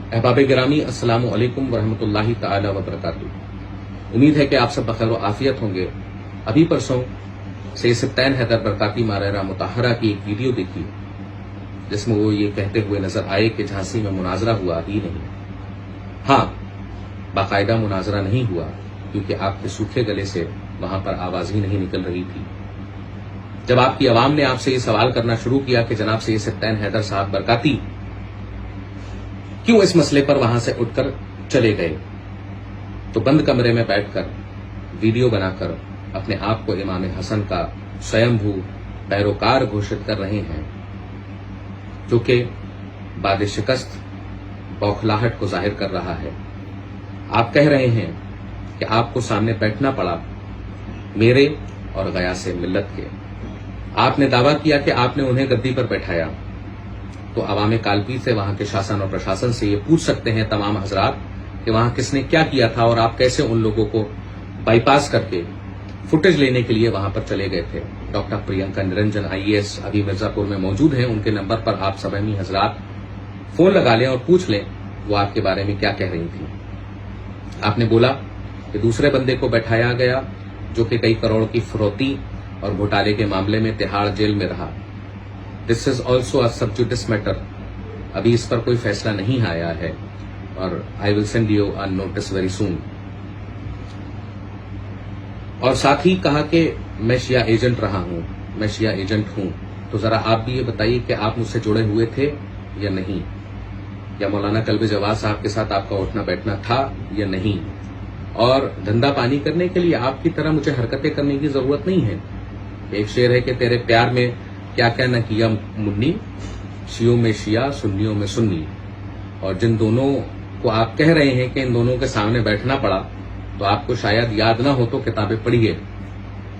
अहबाब गिरामी, अस्सलाम वालेकुम वरहमतुल्लाहि ताला वबरकातुहू। उम्मीद है कि आप सब बखैर व आफियत होंगे। अभी परसों से सब्तैन हैदर बरकाती माररा मुताहरा की एक वीडियो देखी जिसमें वो ये कहते हुए नजर आए कि झांसी में मुनाजरा हुआ ही नहीं। हाँ, बाकायदा मुनाजरा नहीं हुआ क्योंकि आपके सूखे गले से वहां पर आवाज ही नहीं निकल रही थी। जब आपकी आवाम ने आपसे ये सवाल करना शुरू किया कि जनाब से सब्तैन हैदर साहब बरकाती क्यों इस मसले पर वहां से उठकर चले गए, तो बंद कमरे में बैठकर वीडियो बनाकर अपने आप को इमाम हसन का स्वयंभू पैरोकार घोषित कर रहे हैं, जो कि बाद शिकस्त बौखलाहट को जाहिर कर रहा है। आप कह रहे हैं कि आपको सामने बैठना पड़ा मेरे और गयासे मिल्लत के। आपने दावा किया कि आपने उन्हें गद्दी पर बैठाया, तो अवाम कालपी से वहां के शासन और प्रशासन से ये पूछ सकते हैं तमाम हजरात कि वहां किसने क्या किया था और आप कैसे उन लोगों को बाईपास करके फुटेज लेने के लिए वहां पर चले गए थे। डॉक्टर प्रियंका निरंजन IAS अभी मिर्जापुर में मौजूद हैं, उनके नंबर पर आप सबहमी हजरात फोन लगा लें और पूछ लें वो आपके बारे में क्या कह रही थी। आपने बोला कि दूसरे बंदे को बैठाया गया जो कि कई करोड़ की फिरौती और घोटाले के मामले में तिहाड़ जेल में रहा। दिस इज ऑल्सो अ सब जुडिस मैटर। अभी इस पर कोई फैसला नहीं आया है और I will send you a notice very soon. और साथ ही कहा कि मैं शिया एजेंट रहा हूं, मैं शिया एजेंट हूं। तो जरा आप भी ये बताइए कि आप मुझसे जुड़े हुए थे या नहीं, या मौलाना कल्बे जवाद साहब के साथ आपका उठना बैठना था या नहीं। और धंधा पानी करने के लिए आपकी तरह मुझे हरकतें करने की जरूरत नहीं है। एक शेर है कि तेरे प्यार में क्या क्या न किया मुन्नी, शियों में शिया सुन्नियों में सुन्नी। और जिन दोनों को आप कह रहे हैं कि इन दोनों के सामने बैठना पड़ा, तो आपको शायद याद ना हो तो किताबें पढ़िए।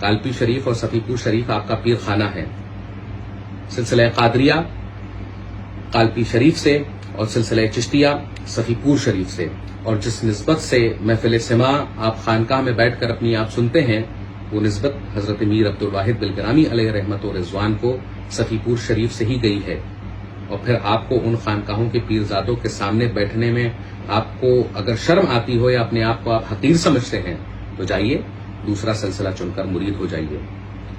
कालपी शरीफ और सफीपुर शरीफ आपका पीर खाना है। सिलसिला कादरिया कालपी शरीफ से और सिलसिला चिश्तिया सफीपुर शरीफ से। और जिस निस्बत से महफिल सिमा आप खानकाह में बैठकर अपनी आप सुनते हैं, वो निस्बत हजरत मीर अब्दुल वाहिद बिलगिरामी अलैहि रहमत व रिजवान को सफीपुर शरीफ से ही गई है। और फिर आपको उन खानकाहों के पीरजादों के सामने बैठने में आपको अगर शर्म आती हो या अपने आप को आप हकीर समझते हैं, तो जाइए दूसरा सिलसिला चुनकर मुरीद हो जाइए।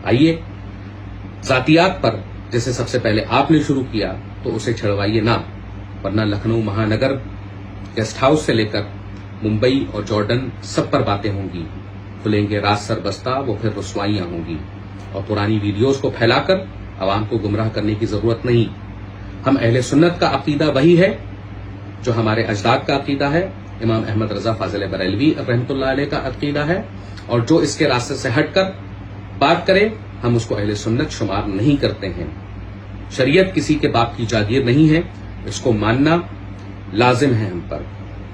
आइए जातियात पर जैसे सबसे पहले आपने शुरू किया तो उसे छिड़वाइए ना, वरना लखनऊ महानगर गेस्ट हाउस से लेकर मुंबई और जॉर्डन सब पर बातें होंगी। खुलेंगे रात सर बस्ता, वो फिर रुसवाइयां होंगी। और पुरानी वीडियोस को फैलाकर आवाम को गुमराह करने की जरूरत नहीं। हम अहले सुन्नत का अकीदा वही है जो हमारे अजदाद का अकीदा है, इमाम अहमद रजा फाजिल बरेलवी रहमतुल्लाह अलैह का अकीदा है। और जो इसके रास्ते से हटकर बात करे, हम उसको अहले सुन्नत शुमार नहीं करते हैं। शरीयत किसी के बाप की जागीर नहीं है, इसको मानना लाजिम है हम पर।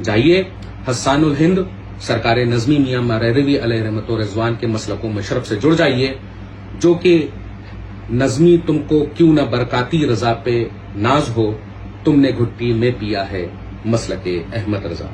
जाइए हस्सानुल हिंद सरकार नजमी मियां मरहरवी अलैहि रहमत व रिजवान के मसलकों मशरफ से जुड़ जाइए, जो कि नजमी तुमको क्यों न बरकाती रजा पे नाज हो, तुमने घुट्टी में पिया है मसलके अहमद रजा।